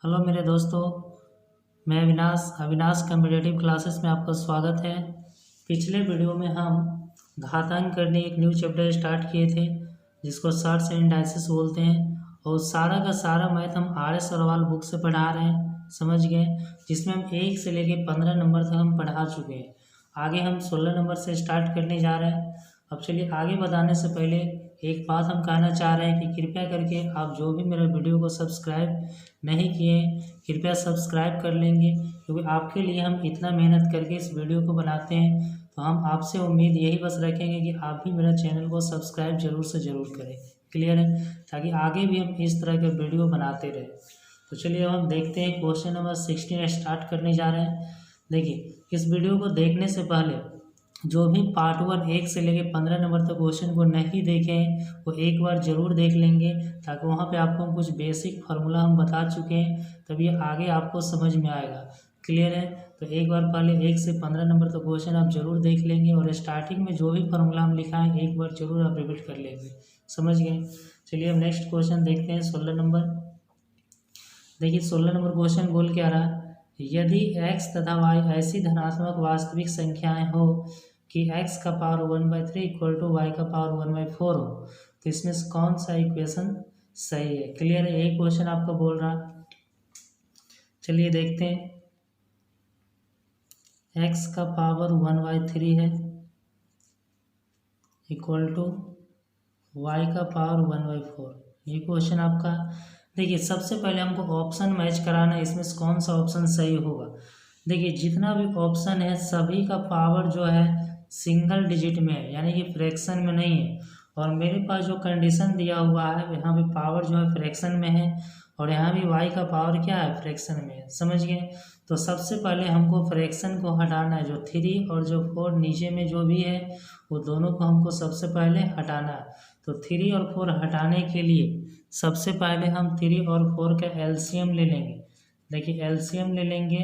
Hello मेरे दोस्तों, मैं अविनाश अविनाश कॉम्पिटेटिव क्लासेस में आपका स्वागत है। पिछले वीडियो में हम घातांक करने एक न्यू चैप्टर स्टार्ट किए थे जिसको शॉर्ट्स एंड डाइसेस बोलते हैं, और सारा का सारा मैथ हम आर एस अग्रवाल बुक से पढ़ा रहे हैं, समझ गए। जिसमें हम 1 से लेकर 15 नंबर तक हम पढ़ा चुके हैं। आगे हम 16 नंबर से स्टार्ट करने जा रहे हैं। अब चलिए, आगे बताने से पहले एक बात हम कहना चाह रहे हैं कि कृपया करके आप जो भी मेरे वीडियो को सब्सक्राइब नहीं किए कृपया सब्सक्राइब कर लेंगे, क्योंकि आपके लिए हम इतना मेहनत करके इस वीडियो को बनाते हैं। तो हम आपसे उम्मीद यही बस रखेंगे कि आप भी मेरा चैनल को सब्सक्राइब जरूर से ज़रूर करें। क्लियर है? ताकि आगे भी हम इस तरह के वीडियो बनाते रहें। तो चलिए अब हम देखते हैं, क्वेश्चन नंबर 16 स्टार्ट करने जा रहे हैं। देखिए, इस वीडियो को देखने से पहले जो भी पार्ट 1 1 से लेकर 15 नंबर तक क्वेश्चन को नहीं देखे हैं वो एक बार ज़रूर देख लेंगे, ताकि वहाँ पे आपको कुछ बेसिक फार्मूला हम बता चुके हैं, तभी आगे आपको समझ में आएगा। क्लियर है? तो एक बार पहले 1 से 15 नंबर तक क्वेश्चन आप जरूर देख लेंगे, और स्टार्टिंग में जो भी फार्मूला हम लिखा है एक बार जरूर आप रिपीट कर लेंगे। समझ गए? चलिए अब नेक्स्ट क्वेश्चन देखते हैं, 16 नंबर। देखिए 16 नंबर क्वेश्चन बोल क्या रहा है, यदि x तथा y ऐसी धनात्मक वास्तविक संख्याएं हो कि x का पावर 1/3 इक्वल टू y का पावर 1/4 हो, तो इसमें से कौन सा इक्वेशन सही है। क्लियर है? यही क्वेश्चन आपको बोल रहा। चलिए देखते हैं, x का पावर 1/3 है इक्वल टू y का पावर 1/4, ये क्वेश्चन आपका। देखिए सबसे पहले हमको ऑप्शन मैच कराना है, इसमें से कौन सा ऑप्शन सही होगा। देखिए जितना भी ऑप्शन है सभी का पावर जो है सिंगल डिजिट में है, यानी कि फ्रैक्शन में नहीं है। और मेरे पास जो कंडीशन दिया हुआ है यहाँ पे पावर जो है फ्रैक्शन में है, और यहाँ भी y का पावर क्या है, फ्रैक्शन में है। समझ गए? तो सबसे पहले हमको फ्रैक्शन को हटाना है, जो 3 और जो 4 नीचे में जो भी है वो दोनों को हमको सबसे पहले हटाना है। तो 3 और 4 हटाने के लिए सबसे पहले हम 3 और 4 का एलसीएम ले लेंगे। देखिए एलसीएम ले लेंगे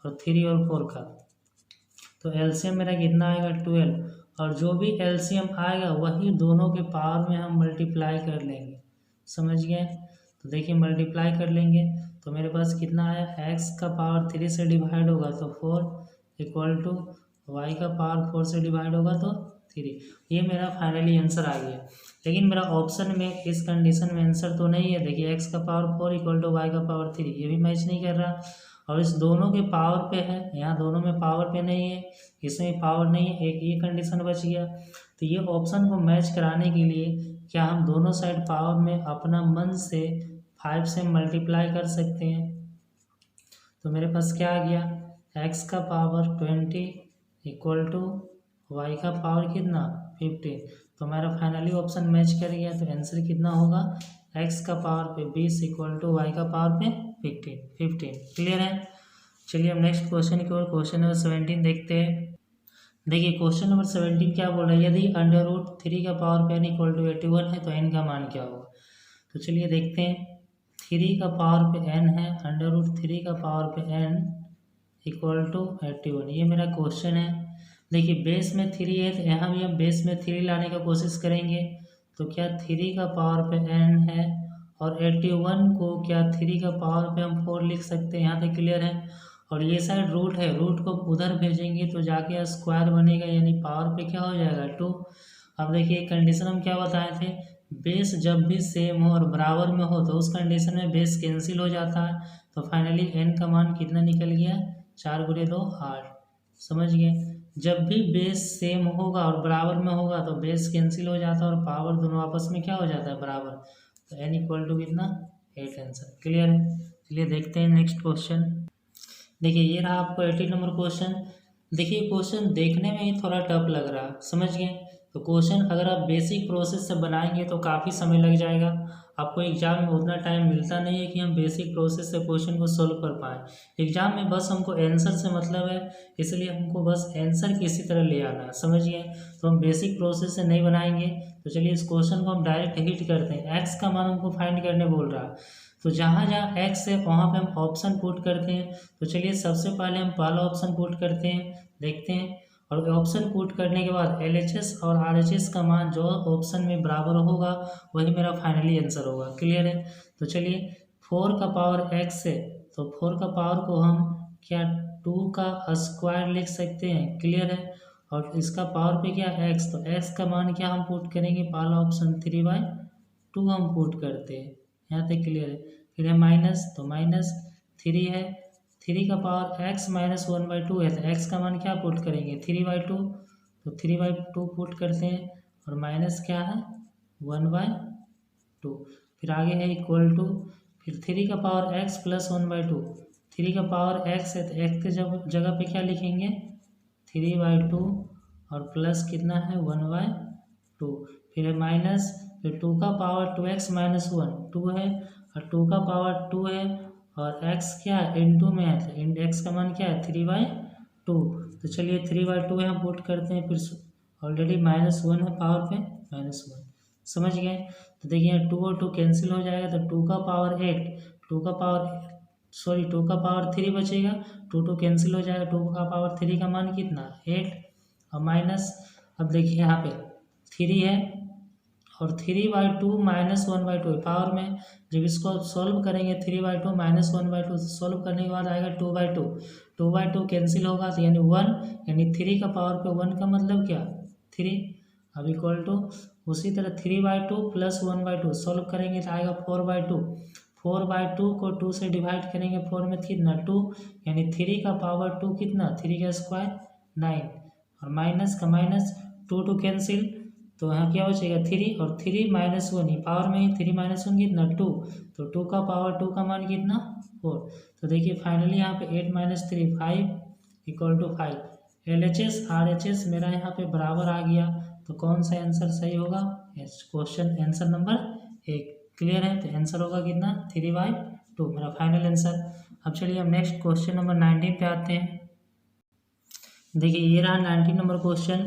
और 3 और 4 का, तो एलसीएम मेरा कितना आएगा, 12। और जो भी एलसीएम आएगा वही दोनों के पावर में हम मल्टीप्लाई कर लेंगे। समझ गए? तो देखिए मल्टीप्लाई कर लेंगे तो मेरे पास कितना आया, x का पावर 3 से डिवाइड होगा तो 4 इक्वल टू y का पावर 4 से डिवाइड होगा तो 3। ये मेरा फाइनली आंसर आ गया। लेकिन मेरा ऑप्शन में इस कंडीशन में आंसर तो नहीं है। देखिए x का पावर 4 इक्वल टू y का पावर 3, ये भी मैच नहीं कर रहा। और इस दोनों के पावर पे है, यहाँ दोनों में पावर पे नहीं है, इसमें पावर नहीं है, एक ये कंडीशन बच गया। तो ये ऑप्शन को मैच कराने के लिए क्या हम दोनों साइड पावर में अपना मन से 5 से मल्टीप्लाई कर सकते हैं। तो मेरे पास क्या आ गया, x का पावर 20 इक्वल टू y का पावर कितना, 15। तो मेरा फाइनली ऑप्शन मैच कर गया। तो आंसर कितना होगा, x का पावर पे 20 इक्वल टू y का पावर पे 15। क्लियर है? चलिए हम नेक्स्ट क्वेश्चन की ओर, क्वेश्चन नंबर 17 देखते हैं। देखिए क्वेश्चन नंबर 17 क्या बोल रहा है, यदि √3 का पावर पे n इक्वल टू 81 है तो n का मान क्या होगा। तो चलिए देखते हैं, 3 का पावर पे n है, √3 का पावर पे n इक्वल टू 81, ये मेरा क्वेश्चन है। देखिए बेस में 3 है तो यहाँ भी हम बेस में 3 लाने का कोशिश करेंगे। तो क्या 3 का पावर पे n है, और 81 को क्या 3 का पावर पे हम 4 लिख सकते हैं। यहाँ तक क्लियर है? और ये साइड रूट है, रूट को उधर भेजेंगे तो जाके स्क्वायर बनेगा, यानी पावर पे क्या हो जाएगा, 2। अब देखिए कंडीशन हम क्या बताए थे, बेस जब भी सेम हो और बराबर में हो तो उस कंडीशन में बेस कैंसिल हो जाता है। तो फाइनली n का मान कितना निकल गया, 4 × 2 8। समझ गए? जब भी बेस सेम होगा और बराबर में होगा तो बेस कैंसिल हो जाता है और पावर दोनों आपस में क्या हो जाता है, बराबर। तो n इक्वल टू कितना, 8 आंसर। क्लियर है? चलिए देखते हैं नेक्स्ट क्वेश्चन। देखिए ये रहा आपको 18 नंबर क्वेश्चन। देखिए क्वेश्चन देखने में ही थोड़ा टफ लग रहा है, समझ गए। तो क्वेश्चन अगर आप बेसिक प्रोसेस से बनाएंगे तो काफ़ी समय लग जाएगा। आपको एग्जाम में उतना टाइम मिलता नहीं है कि हम बेसिक प्रोसेस से क्वेश्चन को सोल्व कर पाएँ। एग्जाम में बस हमको आंसर से मतलब है, इसलिए हमको बस आंसर किसी तरह ले आना है, समझिए। तो हम बेसिक प्रोसेस से नहीं बनाएंगे। तो चलिए इस क्वेश्चन को हम डायरेक्ट हिट करते हैं। एक्स का मान हमको फाइंड करने बोल रहा है, तो जहाँ जहाँ एक्स है वहाँ पे हम ऑप्शन पुट करते हैं। तो चलिए सबसे पहले हम पहला ऑप्शन पुट करते हैं, देखते हैं। और ऑप्शन पुट करने के बाद LHS और RHS का मान जो ऑप्शन में बराबर होगा वही मेरा फाइनली आंसर होगा। क्लियर है? तो चलिए 4 का पावर x है तो 4 का पावर को हम क्या 2 का स्क्वायर लिख सकते हैं, क्लियर है। और इसका पावर पे क्या x, तो x का मान क्या हम पुट करेंगे, पहला ऑप्शन 3/2 हम पुट करते हैं, यहाँ तक क्लियर है। फिर है माइनस, तो माइनस 3 है, 3 का पावर x माइनस 1/2 है तो x का मान क्या पुट करेंगे 3/2, तो 3/2 पुट करते हैं और माइनस क्या है 1/2। फिर आगे है इक्वल टू, फिर 3 का पावर x प्लस 1/2, 3 का पावर x है तो x के जगह पे क्या लिखेंगे 3/2 और प्लस कितना है 1/2। फिर है माइनस, फिर 2 का पावर 2x माइनस 1 2 है और 2 का पावर 2 है और x क्या है इनटू में है तो x का मान क्या है 3/2। तो चलिए 3/2 यहाँ पुट करते हैं, फिर ऑलरेडी -1 है पावर पे -1, समझ गए। तो देखिए 2 और 2 कैंसिल हो जाएगा तो 2 का पावर 8, 2 का पावर 3 बचेगा, 2 कैंसिल हो जाएगा, 2 का पावर 3 का मान कितना 8 और माइनस, अब देखिए यहाँ पे 3 है और 3/2 माइनस 1/2 पावर में, जब इसको सॉल्व करेंगे 3/2 माइनस 1/2 सॉल्व करने के बाद आएगा 2/2, 2/2 कैंसिल होगा तो यानी 1, यानी 3 का पावर पे 1 का मतलब क्या 3। अब इक्वल टू उसी तरह 3/2 प्लस 1/2 सॉल्व करेंगे तो आएगा 4/2, 4/2 को 2 से डिवाइड करेंगे 4 में कितना 2, यानी 3 का पावर 2 कितना 3 का स्क्वायर 9 और माइनस का माइनस 2 कैंसिल, तो यहाँ क्या बचेगा 3 और 3 माइनस 1 ही पावर में ही 3 माइनस 1 कितना 2, तो 2 का पावर 2 का मान कितना 4। तो देखिए फाइनली यहाँ पे 8 minus 3 5 equal to 5। LHS RHS मेरा यहाँ पे बराबर आ गया, तो कौन सा आंसर सही होगा, क्वेश्चन आंसर नंबर 1, क्लियर है। तो आंसर होगा कितना 3/2 मेरा फाइनल आंसर। अब चलिए हम नेक्स्ट क्वेश्चन नंबर 19 पे आते हैं। देखिए ये रहा 19 नंबर क्वेश्चन,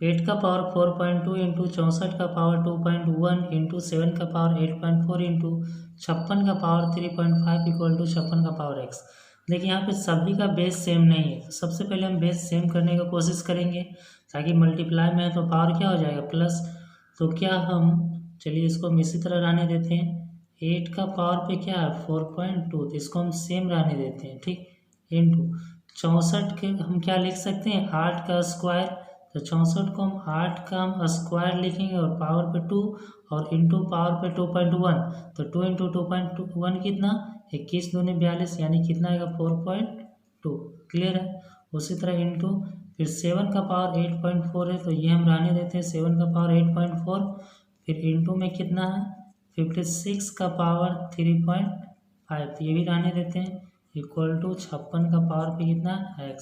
8 का पावर 4.2 इंटू 64 का पावर 2.1 इंटू 7 का पावर 8.4 इंटू 56 का पावर 3.5 इक्वल टू 56 का पावर x। देखिए यहाँ पे सभी का बेस सेम नहीं है, तो सबसे पहले हम बेस सेम करने का कोशिश करेंगे ताकि मल्टीप्लाई में है तो पावर क्या हो जाएगा प्लस। तो क्या हम चलिए इसको हम इसी तरह रहने देते हैं, 8 का पावर पे क्या है 4.2 तो इसको हम सेम रहने देते हैं, ठीक, इंटू 64 के हम क्या लिख सकते हैं 8 का स्क्वायर, तो 64 को हम 8 का हम स्क्वायर लिखेंगे और पावर पे 2 और इंटू पावर पे 2.1, तो 2 इंटू 2.1 कितना 21 दूनी 42 यानी कितना आएगा 4.2, क्लियर है। उसी तरह इंटू फिर 7 का पावर 8.4 है तो ये हम रहने देते हैं 7 का पावर 8.4, फिर इंटू में कितना है 56 का पावर 3.5 तो ये भी रहने देते हैं इक्वल टू 56 का पावर पे कितना x,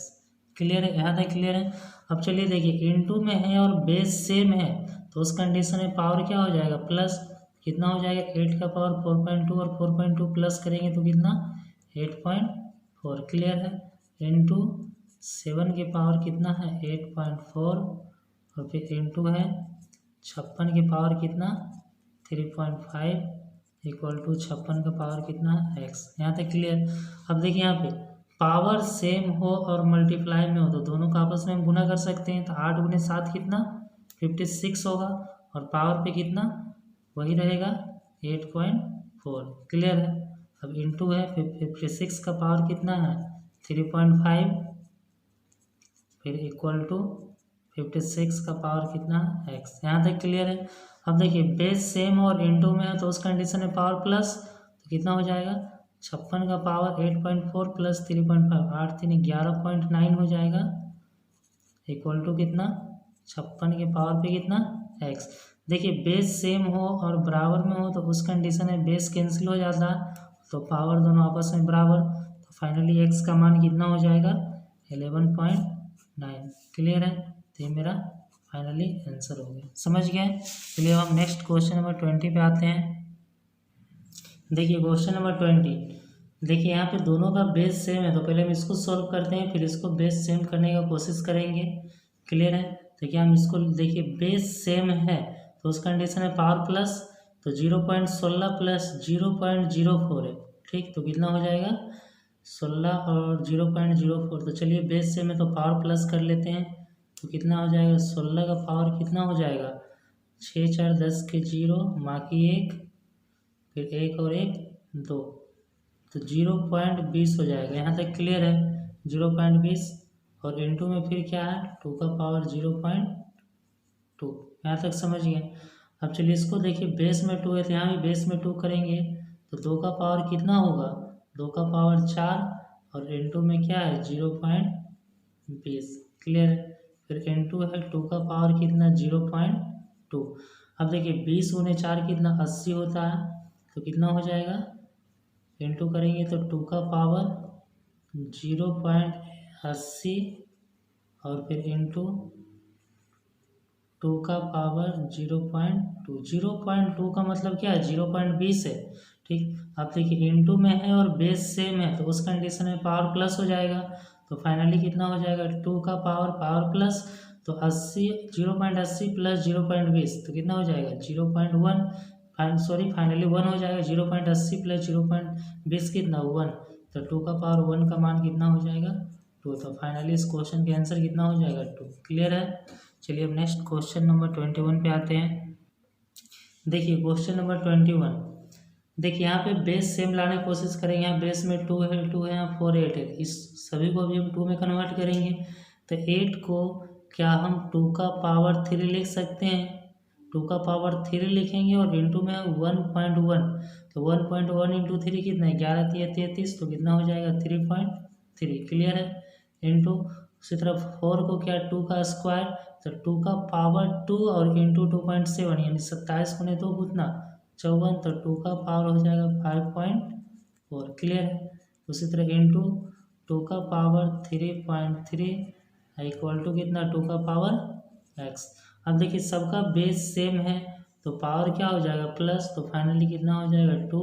क्लियर है, यहाँ तक क्लियर है। अब चलिए देखिए इंटू में है और बेस सेम है तो उस कंडीशन में पावर क्या हो जाएगा प्लस, कितना हो जाएगा 8 का पावर 4.2 और 4.2 प्लस करेंगे तो कितना 8.4, क्लियर है। इंटू 7 के पावर कितना है 8.4 और फिर इंटू है 56 के पावर कितना 3.5 इक्वल टू 56 का पावर कितना है x, यहाँ तक क्लियर। अब देखिए यहाँ पे पावर सेम हो और मल्टीप्लाई में हो तो दोनों का आपस में हम गुना कर सकते हैं, तो 8 गुने 7 कितना 56 होगा और पावर पे कितना वही रहेगा 8.4, क्लियर है। अब इंटू है 56 का पावर कितना है 3.5 फिर इक्वल टू 56 का पावर कितना है x, यहाँ तक क्लियर है। अब देखिए बेस सेम और इंटू में है तो उस कंडीशन में पावर प्लस, तो कितना हो जाएगा 56 का पावर 8.4 प्लस 3.5 8 3 11.9 हो जाएगा इक्वल टू कितना 56 के पावर पे कितना x। देखिए बेस सेम हो और बराबर में हो तो उस कंडीशन में बेस कैंसिल हो जाता है तो पावर दोनों आपस में बराबर, तो फाइनली x का मान कितना हो जाएगा 11.9, क्लियर है। तो ये मेरा फाइनली आंसर हो गया, समझ गए। चलिए हम नेक्स्ट क्वेश्चन नंबर 20 पे आते हैं। देखिए क्वेश्चन नंबर 20, देखिए यहाँ पे दोनों का बेस सेम है तो पहले हम इसको सॉल्व करते हैं फिर इसको बेस सेम करने का कोशिश करेंगे, क्लियर है। तो क्या हम इसको देखिए बेस सेम है तो उस कंडीशन में पावर प्लस, तो 0.16 प्लस 0.04 है, ठीक, तो कितना हो जाएगा 16 और 0.04, तो चलिए बेस सेम है तो पावर प्लस कर लेते हैं तो कितना हो जाएगा 16 का पावर कितना हो जाएगा 6 4 10 के 0 बाकी 1 फिर 1 और 1 2, तो 0.20 हो जाएगा। यहाँ तक क्लियर है? 0.20 और इंटू में फिर क्या है 2 का पावर 0.2। यहाँ तक समझ गए? अब चलिए इसको देखिए, बेस में 2 है तो यहाँ भी बेस में 2 करेंगे तो 2 का पावर कितना होगा 2 का पावर 4 और इंटू में क्या है 0.20। क्लियर है? फिर इंटू है 2 का पावर कितना 0.2। अब देखिए 20 गुने 4 कितना 80 होता है, तो कितना हो जाएगा इंटू करेंगे तो 2 का पावर 0.80 और फिर इंटू 2 का पावर 0.2। 0.2 का मतलब क्या है 0.20 है। ठीक, अब देखिए इंटू में है और बेस सेम है तो उस कंडीशन में पावर प्लस हो जाएगा। तो फाइनली कितना हो जाएगा 2 का पावर प्लस, तो 80 0.80 प्लस 0.20 तो कितना हो जाएगा 0.1। फाइनली 1 हो जाएगा। 0.80 प्लस 0.20 कितना 1, तो 2 का पावर 1 का मान कितना हो जाएगा 2। तो फाइनली इस क्वेश्चन का आंसर कितना हो जाएगा 2। क्लियर है? चलिए अब नेक्स्ट क्वेश्चन नंबर 21 पे आते हैं। देखिए क्वेश्चन नंबर 21, देखिए यहाँ पे बेस सेम लाने की कोशिश करेंगे। यहाँ बेस में 2 है, यहाँ 4 8 है, इस सभी को अभी हम 2 में कन्वर्ट करेंगे। तो 8 को क्या हम 2 का पावर 3 लिख सकते हैं? 2 का पावर 3 लिखेंगे और इंटू में 1.1, तो 1.1 इंटू 3 कितना है 11 3 33, तो कितना हो जाएगा 3.3। क्लियर है? इंटू उसी तरफ 4 को क्या 2 का स्क्वायर, तो 2 का पावर 2 और इंटू 2.7 यानी 27 गुने 2 कितना 54, तो 2 का पावर हो जाएगा 5.4। क्लियर है? उसी तरह इंटू 2 का पावर 3.3 इक्वल टू कितना 2 का पावर x। अब देखिए सबका बेस सेम है तो पावर क्या हो जाएगा प्लस, तो फाइनली कितना हो जाएगा 2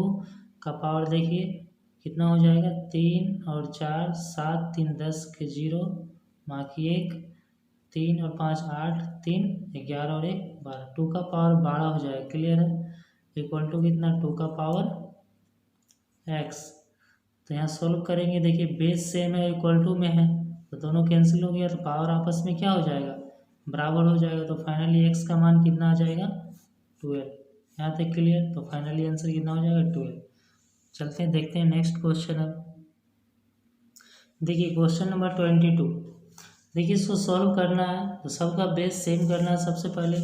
का पावर देखिए कितना हो जाएगा 3 और 4 7 3 10 के 0 बाकी 1 3 और 5 8 3 11 और 1 12, 2 का पावर 12 हो जाएगा। क्लियर है? इक्वल टू कितना 2 का पावर x। तो यहाँ सोल्व करेंगे, देखिए बेस सेम है इक्वल टू में है तो दोनों कैंसिल हो गया तो पावर आपस में क्या हो जाएगा बराबर हो जाएगा। तो फाइनली x का मान कितना आ जाएगा 12। यहाँ तक क्लियर? तो फाइनली आंसर कितना हो जाएगा 12। चलते हैं देखते हैं नेक्स्ट क्वेश्चन। अब देखिए क्वेश्चन नंबर 22, देखिए इसको सॉल्व करना है तो सबका बेस सेम करना है। सबसे पहले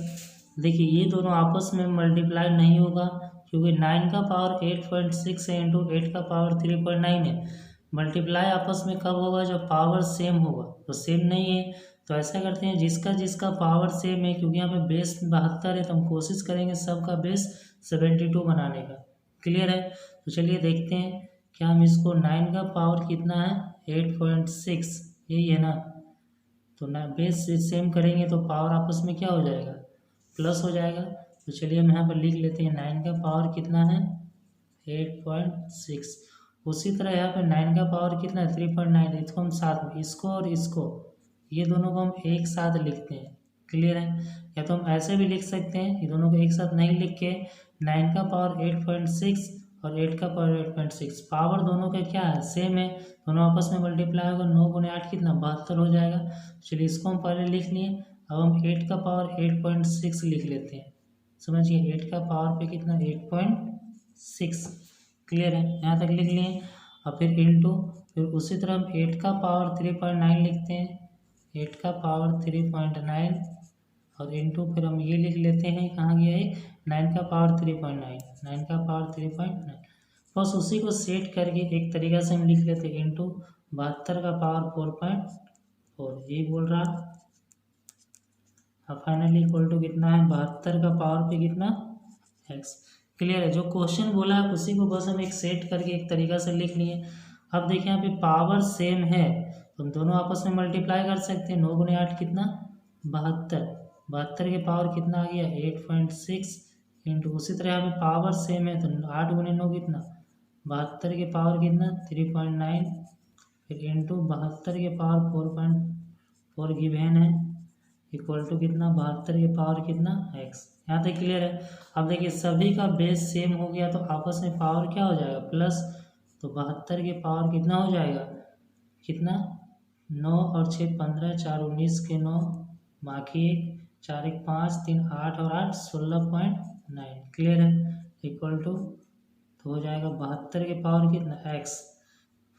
देखिए ये दोनों आपस में मल्टीप्लाई नहीं होगा क्योंकि 9 का पावर 8.6 है इंटू 8 का पावर 3.9 है। मल्टीप्लाई आपस में कब होगा जब पावर सेम होगा, तो सेम नहीं है तो ऐसा करते हैं जिसका जिसका पावर सेम है, क्योंकि यहाँ पे बेस 72 है तो हम कोशिश करेंगे सबका बेस 72 बनाने का। क्लियर है? तो चलिए देखते हैं क्या हम इसको 9 का पावर कितना है 8.6 यही है ना, तो ना बेस सेम करेंगे तो पावर आपस में क्या हो जाएगा प्लस हो जाएगा। तो चलिए हम यहाँ पर लिख लेते हैं 9 का पावर कितना है 8.6। उसी तरह यहाँ पर 9 का पावर कितना है 3.9, इसको हम साथ में इसको और इसको ये दोनों को हम एक साथ लिखते हैं। क्लियर है? या तो हम ऐसे भी लिख सकते हैं, ये दोनों को एक साथ नहीं लिख के 9 का पावर 8.6 और 8 का पावर 8.6 पावर दोनों का क्या है सेम है, दोनों आपस में मल्टीप्लाई होगा। 9 गुने 8 कितना 72 हो जाएगा। चलिए इसको हम पहले लिख लिए, अब हम 8 का पावर 8.6 लिख लेते हैं। समझिए 8 का पावर पे कितना 8.6। क्लियर है? यहाँ तक लिख लिए और फिर इंटू फिर उसी तरह हम 8 का पावर 3.9 लिखते हैं, 8 का पावर 3.9 और इंटू फिर हम ये लिख लेते हैं कहाँ गया है 9 का पावर 3.9, 9 का पावर 3.9। बस उसी को सेट करके एक तरीका से हम लिख लेते हैं इंटू 72 का पावर 4.4 यही बोल रहा। अब फाइनली इक्वल टू कितना है 72 का पावर पे कितना x। क्लियर है? जो क्वेश्चन बोला है उसी को बस हम एक सेट करके एक तरीका से लिख लिए। अब देखिए यहाँ पे पावर सेम है तो हम दोनों आपस में मल्टीप्लाई कर सकते हैं। 9 गुने 8 कितना 72, 72 के पावर कितना आ गया 8.6 इंटू उसी तरह यहाँ पे पावर सेम है तो 8 गुने 9 कितना 72 के पावर कितना 3.9 फिर इंटू 72 के पावर 4.4 गिवन है इक्वल टू कितना 72 के पावर कितना x। यहाँ तक क्लियर है? अब देखिए सभी का बेस सेम हो गया तो आपस में पावर क्या हो जाएगा प्लस, तो 72 के पावर कितना हो जाएगा कितना 9 और 6 15 4 19 के 9 बाकी 1 4 1 5 3 8 और 8 16.9। क्लियर है? इक्वल टू तो हो जाएगा 72 के पावर कितना x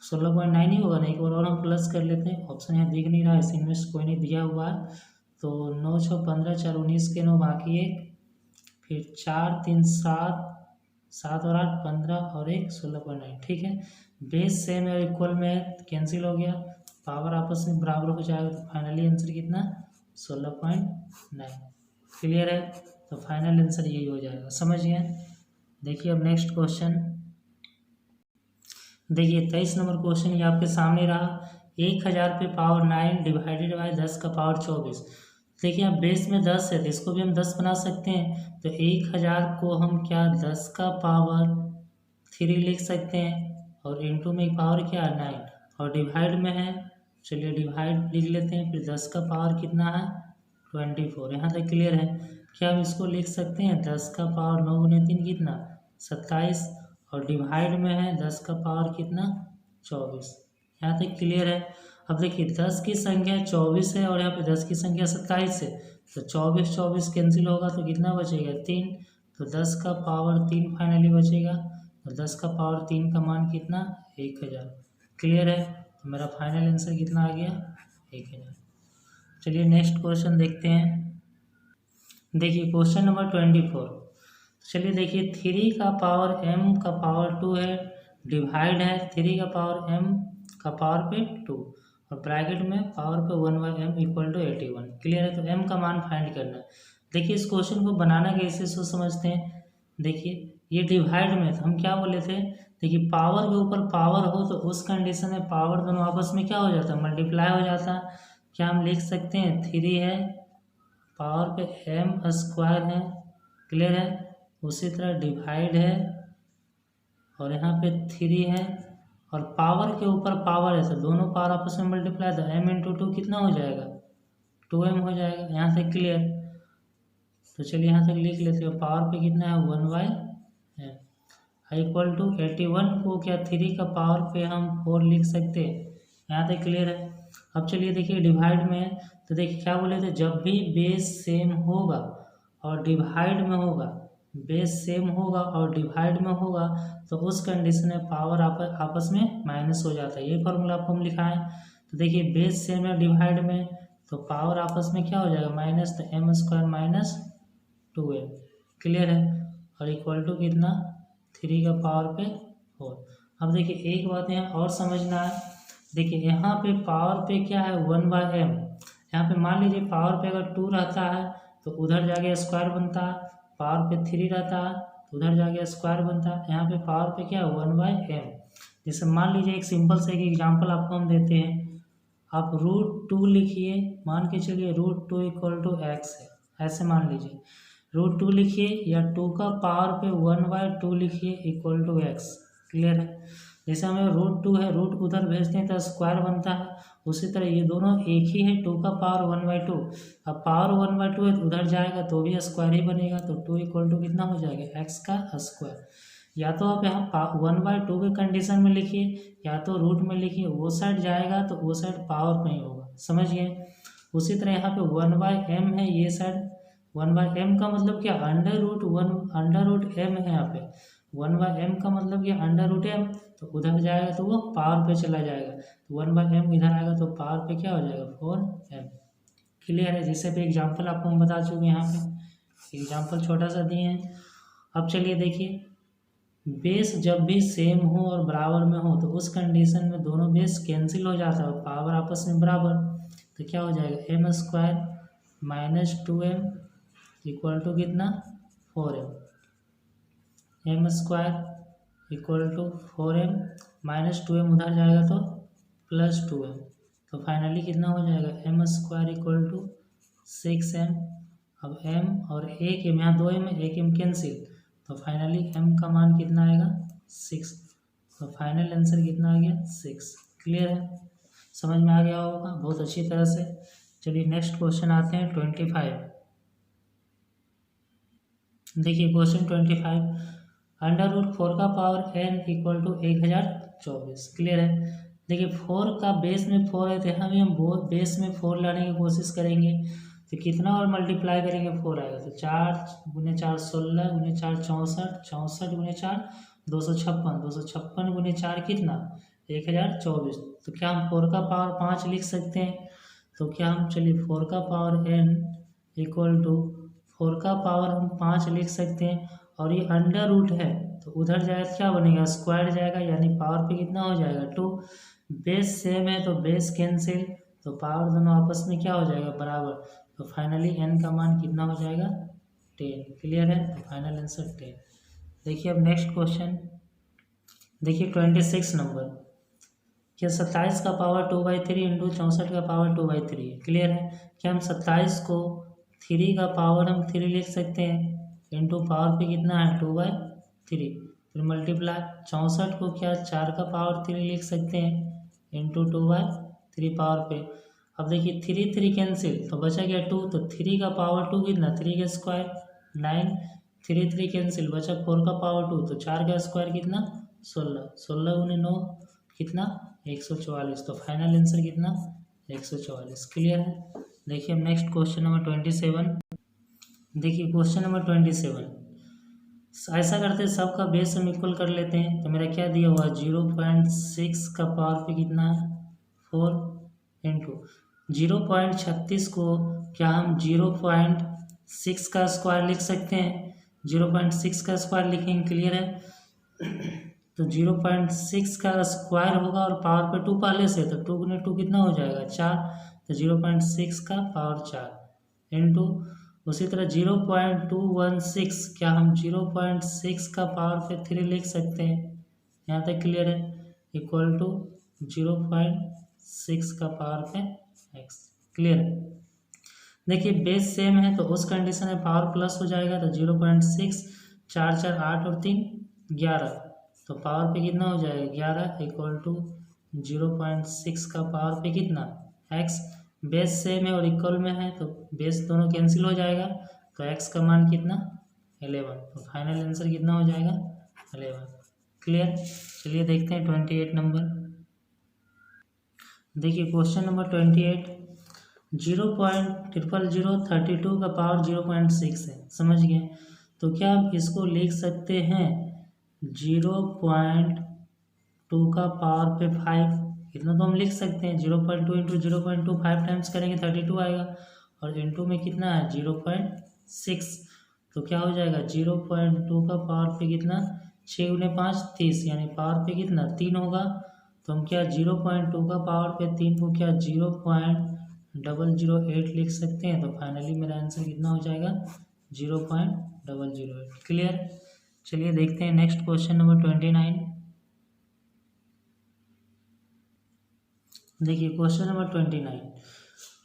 16.9 ही होगा ना। एक बार और हम प्लस कर लेते हैं, ऑप्शन यहाँ दिख नहीं रहा है, इनमें से कोई नहीं दिया हुआ है। तो 9 6 15 4 19 के 9 बाकी एक, फिर 4 3 7 7 और 8 15 और एक 16.9। ठीक है, बेस सेम है और इक्वल में है, कैंसिल हो गया, पावर आपस में बराबर हो जाएगा। तो फाइनली आंसर कितना 16.9। क्लियर है, तो फाइनल आंसर यही हो जाएगा। समझ गए। देखिए अब नेक्स्ट क्वेश्चन देखिए 23 नंबर क्वेश्चन ये आपके सामने रहा। 1000 पे पावर 9 डिवाइडेड बाय 10 का पावर 24। देखिए अब बेस में 10 है तो इसको भी हम 10 बना सकते हैं। तो 1000 को हम क्या 10 का पावर 3 लिख सकते हैं और इंटू में पावर क्या 9 और डिवाइड में है, चलिए डिवाइड लिख लेते हैं। फिर 10 का पावर कितना है 24। यहाँ तक क्लियर है। क्या हम इसको लिख सकते हैं 10 का पावर 9 गुने 3 कितना 27 और डिवाइड में है 10 का पावर कितना 24। यहाँ तक क्लियर है। अब देखिए 10 की संख्या 24 है और यहाँ पे 10 की संख्या 27 है, तो 24 24 कैंसिल होगा तो कितना बचेगा 3। तो 10 का पावर 3 फाइनली बचेगा। तो 10 का पावर 3 का मान कितना 1000। क्लियर है, तो मेरा फाइनल आंसर कितना आ गया 1000। चलिए नेक्स्ट क्वेश्चन देखते हैं। देखिए क्वेश्चन नंबर 24। चलिए देखिए 3 का पावर m का पावर 2 है, डिवाइड है 3 का पावर m का पावर पे 2 और ब्रैकेट में पावर पे 1/m इक्वल टू 81। क्लियर है, तो m का मान फाइंड करना है। देखिए इस क्वेश्चन को बनाना कैसे सो समझते हैं। देखिए ये डिवाइड में तो हम क्या बोले थे, देखिए पावर के ऊपर पावर हो तो उस कंडीशन में पावर दोनों आपस में क्या हो जाता है मल्टीप्लाई हो जाता है। क्या हम लिख सकते हैं 3 है पावर पे m स्क्वायर है। क्लियर है, उसी तरह डिवाइड है और यहाँ पे 3 है और पावर के ऊपर पावर है तो दोनों पावर आपस में मल्टीप्लाई, तो m इंटू 2 कितना हो जाएगा 2m हो जाएगा। यहाँ से क्लियर, तो चलिए यहाँ तक लिख लेते हो। पावर पे कितना है 1/m इक्वल टू 81 को क्या 3 का पावर पे हम 4 लिख सकते हैं। यहाँ तक क्लियर है। अब चलिए देखिए डिवाइड में, तो देखिए क्या बोले थे जब भी बेस सेम होगा और डिवाइड में होगा, बेस सेम होगा और डिवाइड में होगा तो उस कंडीशन में पावर आपस में माइनस हो जाता है। ये फॉर्मूला आपको हम लिखा है। तो देखिए बेस सेम है डिवाइड में तो पावर आपस में क्या हो जाएगा माइनस, तो m square minus 2m। Clear है, और इक्वल टू कितना 3 का पावर पे 4। अब देखिए एक बात यहाँ और समझना है। देखिए यहाँ पे पावर पे क्या है 1/m। यहाँ पे मान लीजिए पावर पे अगर 2 रहता है तो उधर जाके स्क्वायर बनता है, पावर पे 3 रहता है तो उधर जाके स्क्वायर बनता है। यहाँ पे पावर पे क्या है 1/m। जैसे मान लीजिए एक सिंपल से एक एग्जांपल आपको हम देते हैं। आप √2 लिखिए, मान के चलिए √2 इक्वल टू x है, ऐसे मान लीजिए √2 लिखिए या 2 का पावर पे 1/2 लिखिए इक्वल टू x। क्लियर है, जैसे हमें √2 है, रूट उधर भेजते हैं तो स्क्वायर बनता है, उसी तरह ये दोनों एक ही है 2 का पावर 1/2। अब पावर 1/2 है तो उधर जाएगा तो भी स्क्वायर ही बनेगा, तो 2 इक्वल टू कितना हो जाएगा x का स्क्वायर। या तो आप यहाँ 1/2 के कंडीशन में लिखिए या तो रूट में लिखिए, वो साइड जाएगा तो वो साइड पावर में ही होगा। समझिए, उसी तरह यहाँ पे 1/m है, ये साइड 1/m का मतलब क्या √1 है। यहाँ पे 1/m का मतलब क्या √m, तो उधर जाएगा तो वो पावर पे चला जाएगा, तो 1/m इधर आएगा तो पावर पे क्या हो जाएगा 4m। क्लियर है, जिससे भी एग्जांपल आपको हम बता चुके हैं। यहाँ पे एग्जांपल छोटा सा दिए हैं। अब चलिए देखिए बेस जब भी सेम हो और बराबर में हो तो उस कंडीशन में दोनों बेस कैंसिल हो जाता है, पावर आपस में बराबर, तो क्या हो जाएगा m square minus 2m equal to कितना 4m। m square equal to 4m minus 2m उधर जाएगा तो प्लस 2m, तो फाइनली कितना हो जाएगा m square equal to 6m। अब m और एक m, यहाँ 2m है, एक m कैंसिल, तो फाइनली m का मान कितना आएगा 6। तो फाइनल आंसर कितना आ गया 6। क्लियर है, समझ में आ गया होगा बहुत अच्छी तरह से। चलिए नेक्स्ट क्वेश्चन आते हैं 25। देखिए क्वेश्चन 25, √4 का power n equal to 1024। Clear है, देखिए 4 का बेस में 4 है तो यहाँ भी हम बेस में 4 लाने की कोशिश करेंगे, तो कितना और मल्टीप्लाई करेंगे 4 आएगा, तो 4 × 4 16 × 4 64 64 × 4 256 गुने 4 कितना 1024। तो क्या हम 4 का पावर 5 लिख सकते हैं? तो क्या हम चलिए 4 का पावर n इक्वल टू 4 का पावर हम 5 लिख सकते हैं, और ये अंडर रूट है तो उधर जाएगा क्या बनेगा स्क्वायर जाएगा, यानी पावर पे कितना हो जाएगा 2। बेस सेम है तो बेस कैंसिल, तो पावर दोनों आपस में क्या हो जाएगा बराबर। तो फाइनली n का मान कितना हो जाएगा 10। क्लियर है? तो फाइनल आंसर 10। देखिए अब नेक्स्ट क्वेश्चन देखिए 26 नंबर। क्या 27 का पावर 2/3 इंटू 64 का पावर 2/3 है? क्लियर है? क्या हम 27 को 3 का पावर हम 3 लिख सकते हैं इंटू पावर पे कितना है 2/3, फिर मल्टीप्लाई 64 को क्या 4 का पावर 3 लिख सकते हैं इंटू 2/3 पावर पे। अब देखिए 3 3 कैंसिल तो बचा गया 2, तो 3 का पावर 2 कितना 3 का स्क्वायर 9, 3 3 कैंसिल बचा 4 का पावर 2, तो 4 का स्क्वायर कितना 16, 16 गुने 9 कितना 144। तो फाइनल आंसर कितना 144। क्लियर है? देखिए अब नेक्स्ट क्वेश्चन नंबर 27। देखिए क्वेश्चन नंबर 27 ऐसा करते हैं सबका बेस हम इक्वल कर लेते हैं। तो मेरा क्या दिया हुआ 0.6 का पावर पे कितना है 4 इंटू 0.36 को क्या हम 0.6 का स्क्वायर लिख सकते हैं, 0.6 का स्क्वायर लिखेंगे। क्लियर है? तो 0.6 का स्क्वायर होगा और पावर पे 2 पहले से, तो 2 गुने 2 कितना हो जाएगा 4, तो 0.6 का पावर 4 इंटू उसी तरह 0.216 क्या हम 0.6 का पावर पे 3 लिख सकते हैं। यहाँ तक क्लियर है? इक्वल टू 0.6 का पावर पे x। क्लियर है? देखिए बेस सेम है तो उस कंडीशन में पावर प्लस हो जाएगा, तो 0.6 4 4 8 और 3 11, तो पावर पे कितना हो जाएगा 11 इक्वल टू 0.6 का पावर पे कितना x। बेस सेम है और इक्वल में है तो बेस दोनों कैंसिल हो जाएगा, तो x का मान कितना 11। तो फाइनल आंसर कितना हो जाएगा 11। क्लियर? चलिए देखते हैं 28 नंबर। देखिए क्वेश्चन नंबर 28 0.00032 का पावर 0.6 है। समझ गए? तो क्या आप इसको लिख सकते हैं 0.2 का पावर पे 5, इतना तो हम लिख सकते हैं। 0.2 इंटू 0.2 5 टाइम्स करेंगे 32 आएगा, और इंटू में कितना है 0.6, तो क्या हो जाएगा 0.2 का पावर पे कितना 6 गुने 5 30, यानी पावर पे कितना 3 होगा। तो हम क्या 0.2 का पावर पे 3 को क्या 0.008 लिख सकते हैं। तो फाइनली मेरा आंसर कितना हो जाएगा 0.008। क्लियर? चलिए देखते हैं नेक्स्ट क्वेश्चन नंबर 29। देखिए क्वेश्चन नंबर 29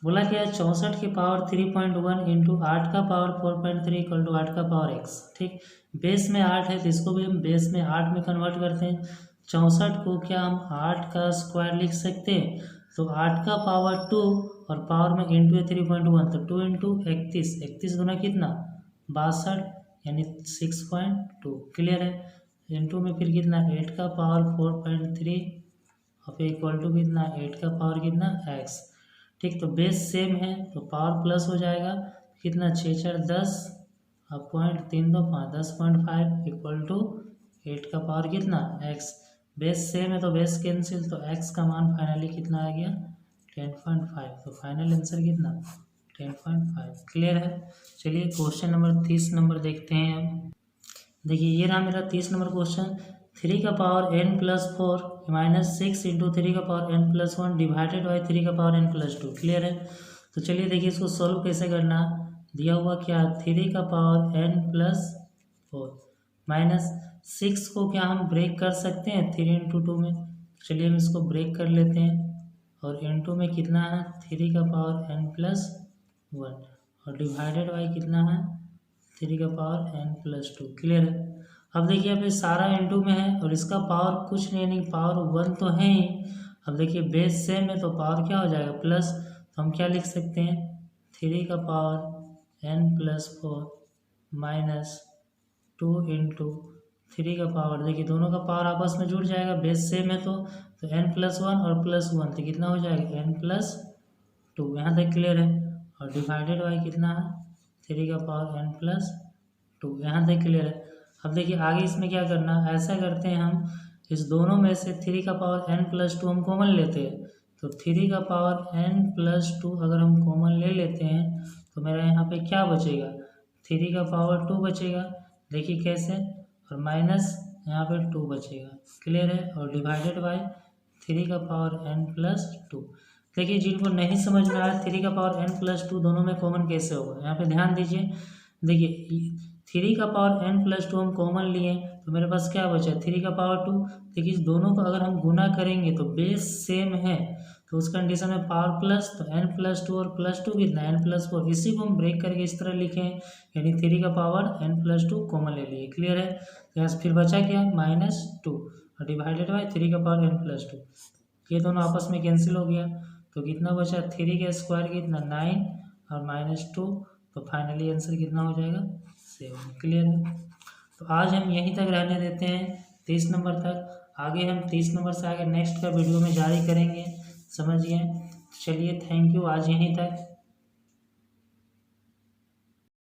बोला क्या 64 के पावर 3.1 इंटू 8 का पावर 4.3 इक्वल टू 8 का पावर x। ठीक, बेस में 8 है तो इसको भी हम बेस में 8 में कन्वर्ट करते हैं। 64 को क्या हम 8 का स्क्वायर लिख सकते हैं, तो 8 का पावर 2 और पावर में इंटू है 3.1, तो 2 इंटू 31, 31 गुना कितना 62, यानी 6.2। क्लियर है? इंटू में फिर कितना 8 का पावर 4.3 और फिर इक्वल टू कितना 8 का पावर कितना x। ठीक, तो बेस सेम है तो पावर प्लस हो जाएगा, कितना 6 4 10 और 0.3 2 5 10.5 इक्वल टू 8 का पावर कितना x। बेस सेम है तो बेस कैंसिल, तो x का मान फाइनली कितना आ गया 10.5। तो फाइनल आंसर कितना 10.5। क्लियर है? चलिए क्वेश्चन नंबर 30 नंबर देखते हैं अब। देखिए ये रहा मेरा 30 नंबर क्वेश्चन। 3 का power n plus 4 minus 6 into 3 का power n plus 1 divided by 3 का पावर n प्लस 2। क्लियर है? तो चलिए देखिए इसको सॉल्व कैसे करना। दिया हुआ क्या 3 का पावर n प्लस 4 माइनस 6 को क्या हम ब्रेक कर सकते हैं 3 इंटू 2 में। चलिए हम इसको ब्रेक कर लेते हैं, और इंटू में कितना है 3 का पावर n प्लस 1 और डिवाइडेड बाई कितना है 3 का पावर n प्लस 2। क्लियर है? अब देखिए अब ये सारा इंटू में है और इसका पावर कुछ नहीं पावर 1 तो है ही। अब देखिए बेस सेम है तो पावर क्या हो जाएगा प्लस, तो हम क्या लिख सकते हैं 3 का power n plus 4 minus 2 into 3 का पावर, देखिए दोनों का पावर आपस में जुड़ जाएगा, बेस सेम है तो n प्लस 1 और प्लस 1 तो कितना हो जाएगा n प्लस 2। यहाँ तक क्लियर है? और डिवाइडेड बाई कितना है 3 का पावर n प्लस 2। यहाँ तक क्लियर है? अब देखिए आगे इसमें क्या करना, ऐसा करते हैं हम इस दोनों में से 3 का पावर n+2 हम कॉमन लेते हैं। तो 3 का पावर n+2 अगर हम कॉमन ले लेते हैं तो मेरा यहाँ पे क्या बचेगा, 3 का पावर 2 बचेगा। देखिए कैसे, और माइनस यहाँ पे 2 बचेगा, क्लियर है। और डिवाइडेड बाय 3 का पावर n+2। देखिए जिनको नहीं समझ में आया 3 का पावर n+2 दोनों में कॉमन कैसे होगा, यहाँ पे ध्यान दीजिए। देखिए 3 का पावर n+2 हम कॉमन लिए तो मेरे पास क्या बचा, 3 का पावर 2। देखिए इस दोनों को अगर हम गुना करेंगे तो बेस सेम है, तो उस कंडीशन में पावर प्लस, तो n+2 और +2 कितना, n+4। इसी को हम ब्रेक करके इस तरह लिखें, यानी 3 का पावर n+2 कॉमन ले लिए, क्लियर है। तो यहाँ फिर बचा क्या, -2 और डिवाइडेड बाई 3 का पावर n+2। ये दोनों आपस में कैंसिल हो गया, तो कितना बचा, 3 का स्क्वायर कितना 9 और -2, तो फाइनली आंसर कितना हो जाएगा 7, क्लियर है। तो आज हम यहीं तक रहने देते हैं 30 नंबर तक। आगे हम 30 नंबर से आगे नेक्स्ट का वीडियो में जारी करेंगे, समझिए। चलिए थैंक यू, आज यहीं तक।